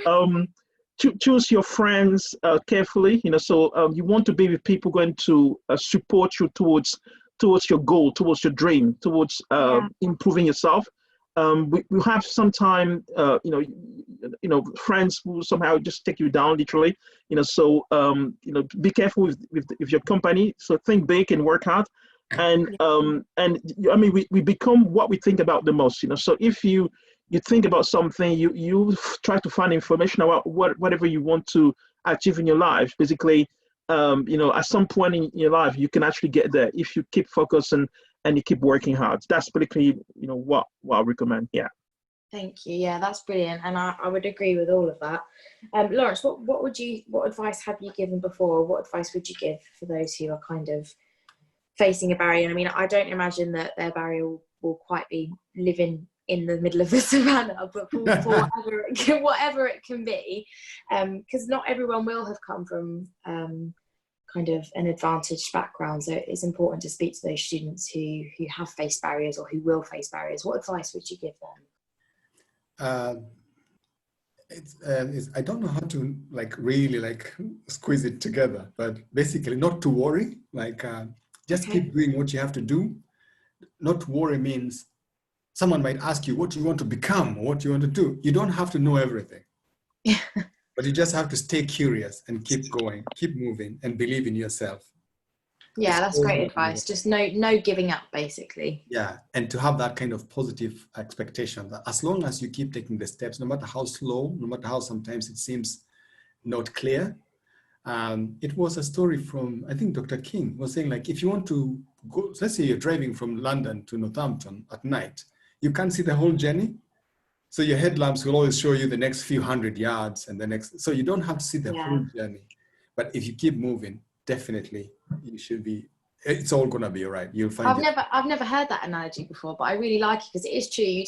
Choose your friends carefully. You know, so you want to be with people going to support you towards your goal, towards your dream, towards improving yourself. We have sometime, friends who somehow just take you down, literally. You know, so be careful with your company. So think big and work hard. And I mean, we become what we think about the most. You know, so if you think about something, you try to find information about whatever you want to achieve in your life. Basically, at some point in your life, you can actually get there if you keep focused and you keep working hard. That's basically, what I recommend. Yeah. Thank you. Yeah, that's brilliant, and I would agree with all of that. Lawrence, what advice have you given before? What advice would you give for those who are kind of facing a barrier? I mean, I don't imagine that their barrier will quite be living in the middle of the savannah, but for whatever it can be, because not everyone will have come from kind of an advantaged background. So it's important to speak to those students who have faced barriers or who will face barriers. What advice would you give them? I don't know how to really squeeze it together, but basically not to worry, just keep doing what you have to do. Not to worry means someone might ask you what you want to become or what you want to do. You don't have to know everything. Yeah. But you just have to stay curious and keep going, keep moving, and believe in yourself. Yeah, that's great advice. Just no giving up, basically. Yeah, and to have that kind of positive expectation that as long as you keep taking the steps, no matter how slow, no matter how sometimes it seems not clear. It was a story from, I think Dr. King was saying, if you want to go, let's say you're driving from London to Northampton at night, you can't see the whole journey. So your headlamps will always show you the next few hundred yards and the next, so you don't have to see the whole journey. But if you keep moving, definitely you should be, it's all gonna be all right. You'll find I've never heard that analogy before, but I really like it because it is true. You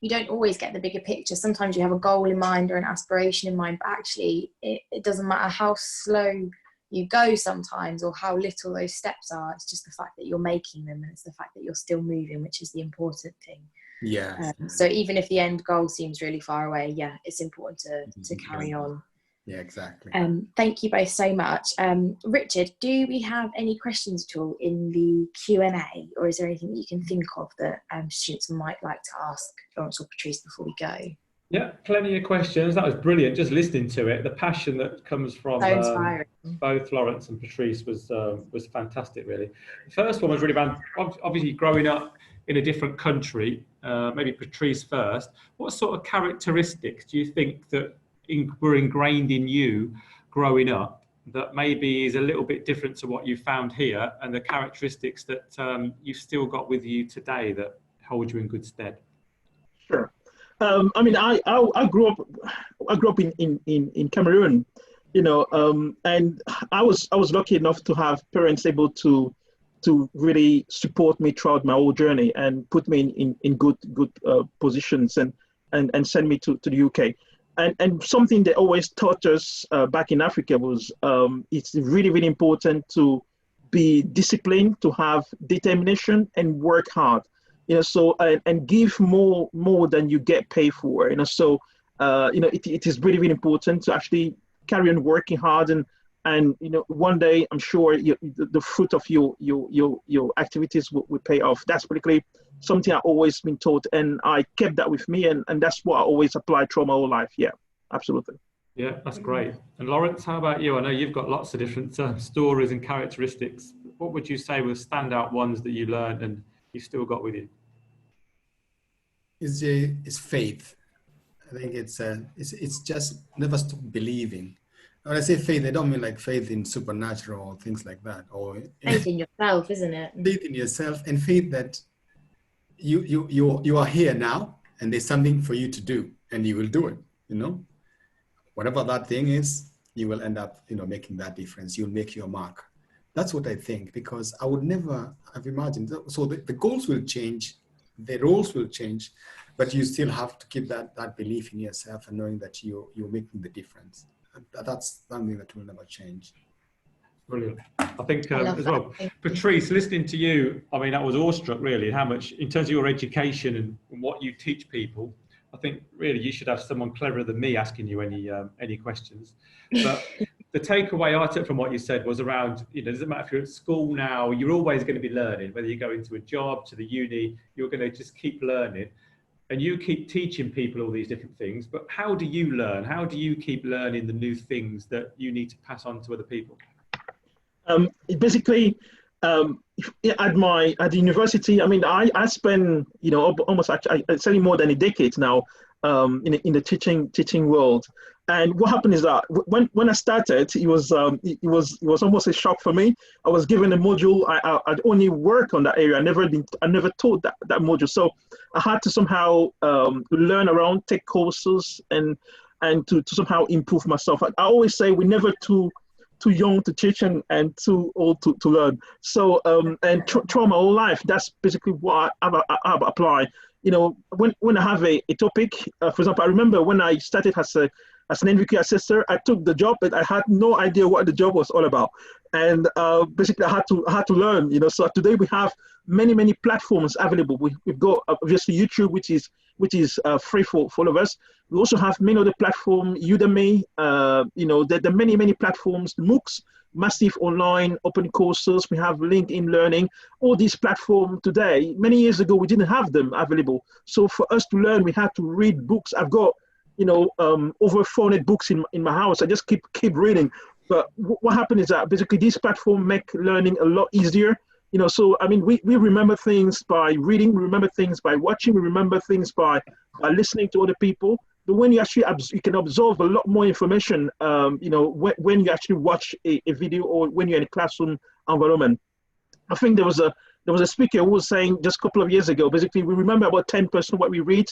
don't always get the bigger picture. Sometimes you have a goal in mind or an aspiration in mind, but actually it doesn't matter how slow you go sometimes or how little those steps are. It's just the fact that you're making them, and it's the fact that you're still moving, which is the important thing. Yeah. So even if the end goal seems really far away, it's important to carry on. Yeah, exactly. Thank you both so much. Richard, do we have any questions at all in the Q&A, or is there anything that you can think of that students might like to ask Lawrence or Patrice before we go? Yeah, plenty of questions. That was brilliant. Just listening to it, the passion that comes from both Lawrence and Patrice was fantastic, really. The first one was really about, obviously, growing up in a different country. Maybe Patrice first. What sort of characteristics do you think that were ingrained in you growing up that maybe is a little bit different to what you found here, and the characteristics that you've still got with you today that hold you in good stead? Sure. I mean, I grew up in Cameroon, and I was lucky enough to have parents able to really support me throughout my whole journey and put me in good positions and send me to the UK. And something they always taught us back in Africa was it's really, really important to be disciplined, to have determination and work hard. So and give more than you get paid for. So it is really, really important to actually carry on working hard, and one day I'm sure the fruit of your activities will pay off. That's particularly something I've always been taught, and I kept that with me, and that's what I always applied through my whole life. Yeah, absolutely. Yeah, that's great. And Lawrence, how about you? I know you've got lots of different stories and characteristics. What would you say were standout ones that you learned and you still got with you? It's faith. I think it's just never stop believing. When I say faith, I don't mean like faith in supernatural or things like that, or faith in yourself, isn't it? Faith in yourself, and faith that you are here now, and there's something for you to do, and you will do it. Whatever that thing is, you will end up making that difference. You'll make your mark. That's what I think, because I would never have imagined. So the goals will change, the roles will change, but you still have to keep that belief in yourself and knowing that you're making the difference. that's something that will never change. Brilliant. I think as well, Patrice, listening to you, I mean, I was awestruck really how much, in terms of your education and what you teach people. I think really you should have someone cleverer than me asking you any questions. But the takeaway I took from what you said was around, you know, it doesn't matter if you're at school now, you're always going to be learning, whether you go into a job, to the uni, you're going to just keep learning. And you keep teaching people all these different things, but how do you learn? How do you keep learning the new things that you need to pass on to other people? Basically, at the university, I mean, I spend, you know, almost actually more than a decade now in the teaching world. And what happened is that when I started, it was almost a shock for me. I was given a module. I'd only work on that area. I never taught that module. So I had to somehow learn around, take courses, and to somehow improve myself. I always say we're never too young to teach and too old to learn. So and throughout my whole life, that's basically what I've applied. You know, when I have a topic, for example, I remember when I started as an NVQ assessor, I took the job, but I had no idea what the job was all about. And basically I had to learn, you know. So today we have many platforms available. We've got obviously YouTube, which is free for all of us. We also have many other platforms, Udemy, you know, there are many platforms, MOOCs, massive online open courses. We have LinkedIn Learning, all these platforms today. Many years ago, we didn't have them available. So for us to learn, we had to read books. I've got, you know, over 400 books in my house. I just keep reading. But what happened is that basically these platforms make learning a lot easier. You know, so I mean, we remember things by reading, we remember things by watching, we remember things by listening to other people. But when you actually you can absorb a lot more information, you know, when you actually watch a video or when you're in a classroom environment. I think there was a speaker who was saying just a couple of years ago, basically we remember about 10% of what we read,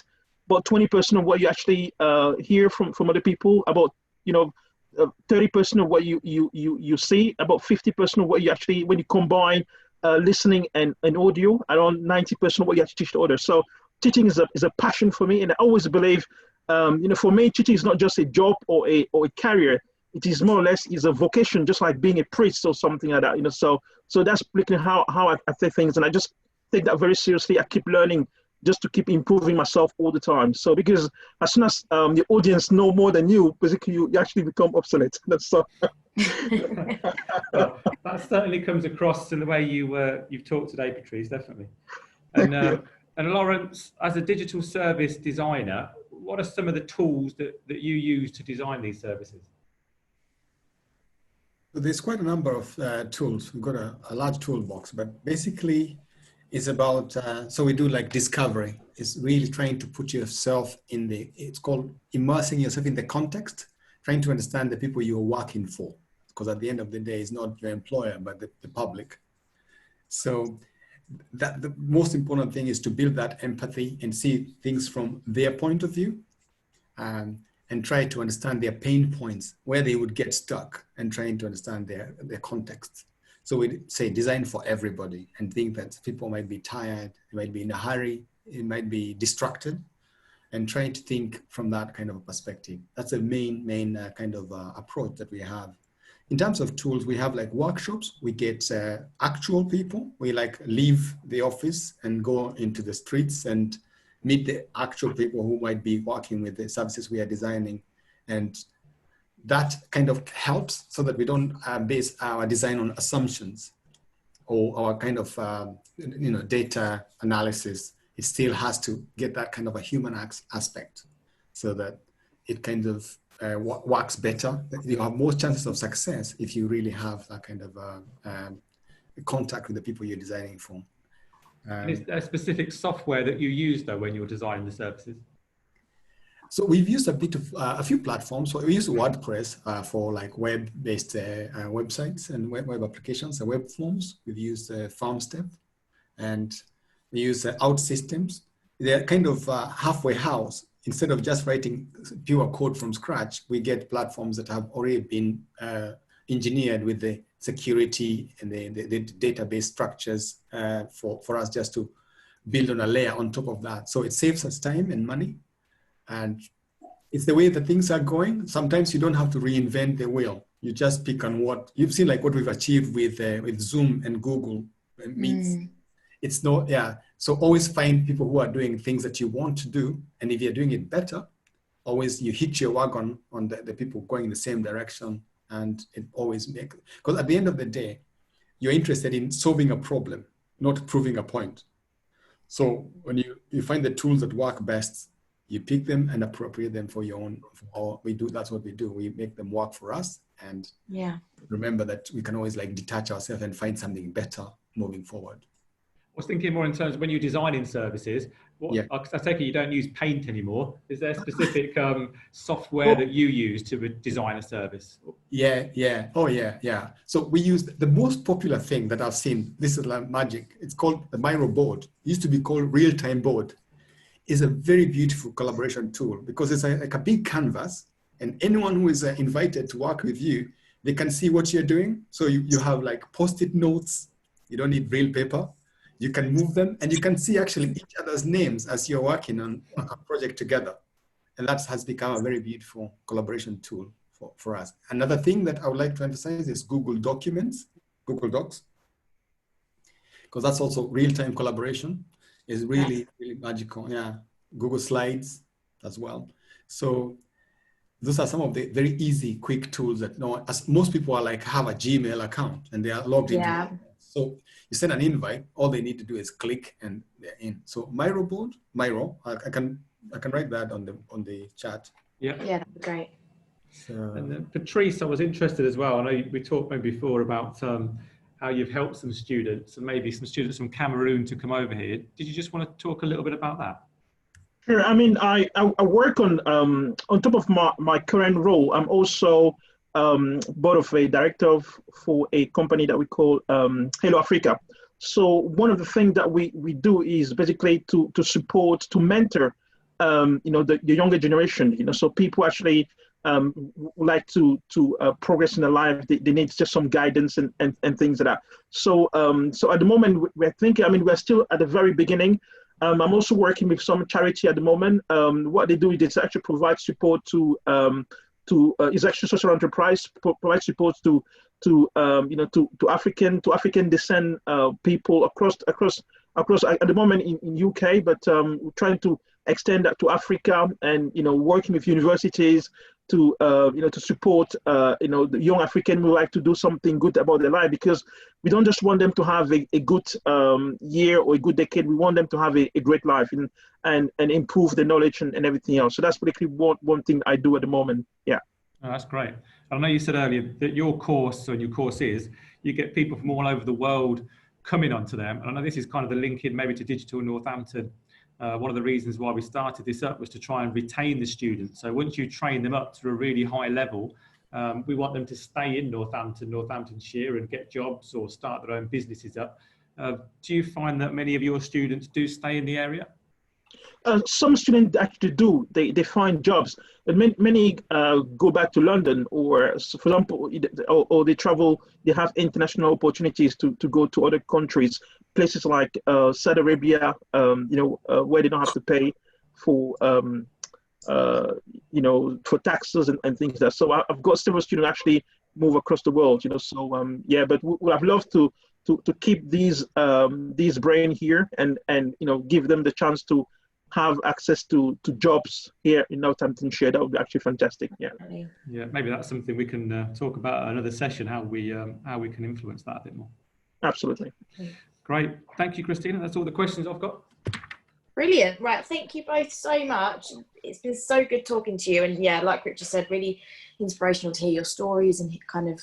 about 20% of what you actually hear from other people, about, you know, 30% of what you see, about 50% of what you actually, when you combine listening and audio, around 90% of what you actually teach to others. So teaching is a passion for me, and I always believe, you know, for me, teaching is not just a job or a career. It is more or less is a vocation, just like being a priest or something like that. You know, so that's literally how I take things, and I just take that very seriously. I keep learning just to keep improving myself all the time. So because as soon as the audience know more than you, basically you actually become obsolete. That's so. Well, that certainly comes across in the way you've talked today, Patrice, definitely. And Lawrence, as a digital service designer, what are some of the tools that you use to design these services? There's quite a number of tools. We've got a large toolbox, but basically it's about, so we do like discovery. It's really trying to put yourself in it's called immersing yourself in the context, trying to understand the people you're working for. Because at the end of the day, it's not your employer, but the public. So that the most important thing is to build that empathy and see things from their point of view, and try to understand their pain points, where they would get stuck, and trying to understand their context. So we say design for everybody, and think that people might be tired, they might be in a hurry, it might be distracted, and trying to think from that kind of a perspective. That's a main kind of approach that we have. In terms of tools, we have like workshops. We get actual people. We like leave the office and go into the streets and meet the actual people who might be working with the services we are designing. And that kind of helps so that we don't base our design on assumptions or our kind of you know, data analysis. It still has to get that kind of a human aspect so that it kind of works better. You have more chances of success if you really have that kind of contact with the people you're designing for. Is there a specific software that you use though when you're designing the services? So we've used a few platforms. So we use WordPress for like web-based websites and web applications and web forms. We've used FarmStep, and we use OutSystems. They're kind of halfway house. Instead of just writing pure code from scratch, we get platforms that have already been engineered with the security and the database structures for us just to build on a layer on top of that. So it saves us time and money, and it's the way that things are going. Sometimes you don't have to reinvent the wheel. You just pick on what you've seen, like what we've achieved with Zoom and Google Meets. It's not, yeah. So always find people who are doing things that you want to do. And if you're doing it better, always you hitch your wagon on the people going in the same direction. And it always makes, because at the end of the day, you're interested in solving a problem, not proving a point. So when you find the tools that work best, you pick them and appropriate them for your own, that's what we do. We make them work for us. And remember that we can always like detach ourselves and find something better moving forward. I was thinking more in terms of when you're designing services, I take it you don't use Paint anymore. Is there specific software that you use to design a service? Yeah. Oh, yeah. So we use the most popular thing that I've seen. This is like magic. It's called the Miro board. It used to be called real-time board. It's a very beautiful collaboration tool because it's like a big canvas, and anyone who is invited to work with you, they can see what you're doing. So you have like Post-it notes. You don't need real paper. You can move them and you can see actually each other's names as you're working on a project together. And that has become a very beautiful collaboration tool for us. Another thing that I would like to emphasize is Google Documents, Google Docs, because that's also real-time collaboration is really, really magical. Yeah, Google Slides as well. So those are some of the very easy, quick tools that as most people are like have a Gmail account and they are logged into. So you send an invite, all they need to do is click and they're in. So Miro, I can write that on the chat. Yeah, that'd be great. So, and then Patrice, I was interested as well. I know we talked maybe before about how you've helped some students and maybe some students from Cameroon to come over here. Did you just want to talk a little bit about that? Sure. I mean, I work on top of my current role. I'm also board of a director for a company that we call Hello Africa. So one of the things that we do is basically to support, to mentor, the younger generation. So people actually would like to progress in their life. They need just some guidance and things like that. So at the moment we're thinking. I mean, we're still at the very beginning. I'm also working with some charity at the moment. What they do is they actually provide support to is actually social enterprise, provide support to African descent people across at the moment in UK, but we're trying to extend that to Africa and working with universities to support the young African who like to do something good about their life, because we don't just want them to have a good year or a good decade. We want them to have a great life and improve the knowledge and everything else. So that's basically one thing I do at the moment. Yeah. Oh, that's great. I know you said earlier that your course is you get people from all over the world coming onto them. And I know this is kind of the link in maybe to Digital Northampton. One of the reasons why we started this up was to try and retain the students. So once you train them up to a really high level, we want them to stay in Northamptonshire and get jobs or start their own businesses up. Do you find that many of your students do stay in the area? Some students actually do. They find jobs, but many go back to London, or for example, or they travel. They have international opportunities to go to other countries, places like Saudi Arabia, where they don't have to pay for for taxes and things like that. So I've got several students actually move across the world. So yeah, but I'd love to keep these brain here and give them the chance to have access to jobs here in Northamptonshire. That would be actually fantastic. Yeah, maybe that's something we can talk about another session, how we can influence that a bit more. Absolutely. Great. Thank you, Kristina. That's all the questions I've got. Brilliant. Right, thank you both so much. It's been so good talking to you, and yeah, like Richard said, really inspirational to hear your stories and kind of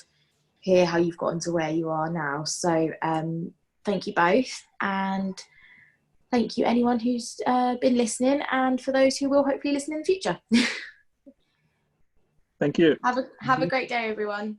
hear how you've gotten to where you are now. So thank you both, and thank you anyone who's been listening, and for those who will hopefully listen in the future. Thank you. Have a great day, everyone.